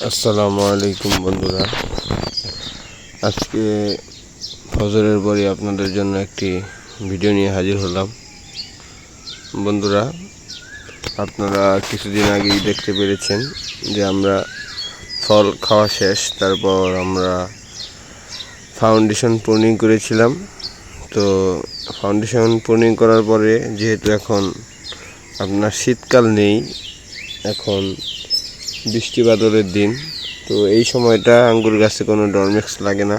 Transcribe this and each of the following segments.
আসসালামু আলাইকুম বন্ধুরা, আজকে ফজরের পরে আপনাদের জন্য একটি ভিডিও নিয়ে হাজির হলাম। বন্ধুরা, আপনারা কিছুদিন আগেই দেখতে পেরেছেন যে আমরা ফল খাওয়া শেষ, তারপর আমরা ফাউন্ডেশন প্রুনিং করেছিলাম। তো ফাউন্ডেশন প্রুনিং করার পরে যেহেতু এখন আপনার শীতকাল নেই, এখন বৃষ্টি বাদলের দিন, তো এই সময়টা আঙ্গুর গাছে কোনো ডরমেক্স লাগে না।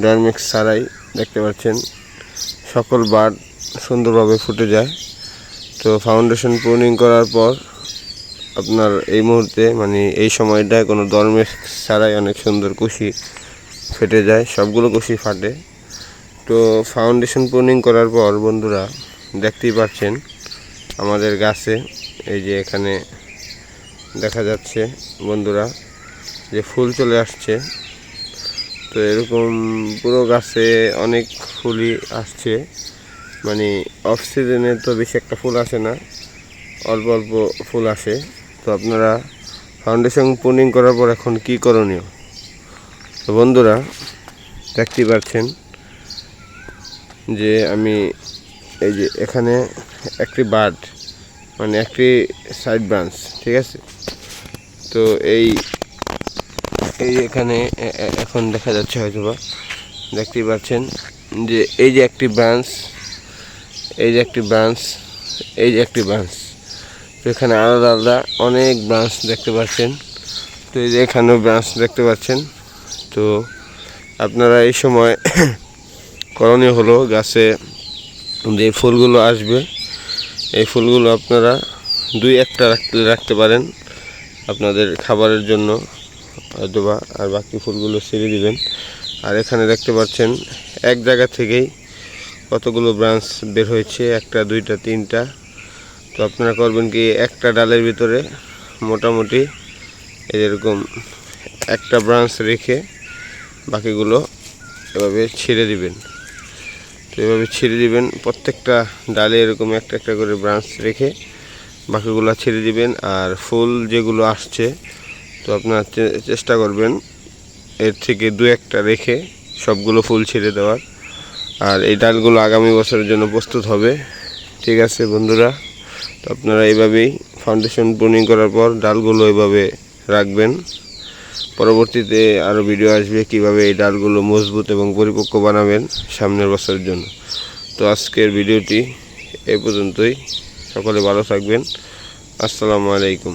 ডরমেক্স ছাড়াই দেখতে পাচ্ছেন সকল বাড সুন্দরভাবে ফুটে যায়। তো ফাউন্ডেশন প্রুনিং করার পর আপনার এই মুহূর্তে এই সময়টায় কোনো ডরমেক্স ছাড়াই অনেক সুন্দর কুশি ফেটে যায়, সবগুলো কুশি ফাটে। তো ফাউন্ডেশন প্রুনিং করার পর বন্ধুরা দেখতেই পাচ্ছেন আমাদের গাছে এই যে এখানে দেখা যাচ্ছে বন্ধুরা যে ফুল চলে আসছে। তো এরকম পুরো গাছে অনেক ফুলই আসছে, অফ সিজনে তো বেশি একটা ফুল আসে না, অল্প অল্প ফুল আসে। তো আপনারা ফাউন্ডেশন প্রুনিং করার পর এখন কি করণীয়? তো বন্ধুরা দেখতেই পাচ্ছেন যে আমি এই যে এখানে একটি বাড একটি সাইড ব্রাঞ্চ, ঠিক আছে। তো এই এখানে এখন দেখা যাচ্ছে, হয়তোবা দেখতেই পাচ্ছেন যে এই যে একটি ব্রাঞ্চ, এই যে একটি ব্রাঞ্চ, এই যে একটি ব্রাঞ্চ। তো এখানে আলাদা আলাদা অনেক ব্রাঞ্চ দেখতে পাচ্ছেন। তো এই যে এখানেও ব্রাঞ্চ দেখতে পাচ্ছেন। তো আপনারা এই সময় করণীয় হলো, গাছে যে ফুলগুলো আসবে এই ফুলগুলো আপনারা দুই একটা রাখতে পারেন আপনাদের খাবারের জন্য হয়তোবা, আর বাকি ফুলগুলো ছেড়ে দিবেন। আর এখানে দেখতে পাচ্ছেন এক জায়গা থেকেই কতগুলো ব্রাঞ্চ বের হয়েছে, একটা দুইটা তিনটা। তো আপনারা করবেন কি, একটা ডালের ভিতরে মোটামুটি এরকম একটা ব্রাঞ্চ রেখে বাকিগুলো এভাবে ছেড়ে দিবেন। তো এভাবে ছেড়ে দিবেন, প্রত্যেকটা ডালে এরকম একটা একটা করে ব্রাঞ্চ রেখে বাকিগুলো ছেড়ে দিবেন। আর ফুল যেগুলো আসছে, তো আপনারা চেষ্টা করবেন এর থেকে দু একটা রেখে সবগুলো ফুল ছেড়ে দেওয়ার। আর এই ডালগুলো আগামী বছরের জন্য প্রস্তুত হবে, ঠিক আছে বন্ধুরা। তো আপনারা এইভাবেই ফাউন্ডেশন প্রুনিং করার পর ডালগুলো এভাবে রাখবেন। পরবর্তীতে আরও ভিডিও আসবে কিভাবে এই ডালগুলো মজবুত এবং পরিপক্ক বানাবেন সামনের বছরের জন্য। তো আজকের ভিডিওটি এই পর্যন্তই। সকলে ভালো থাকবেন। আসসালামু আলাইকুম।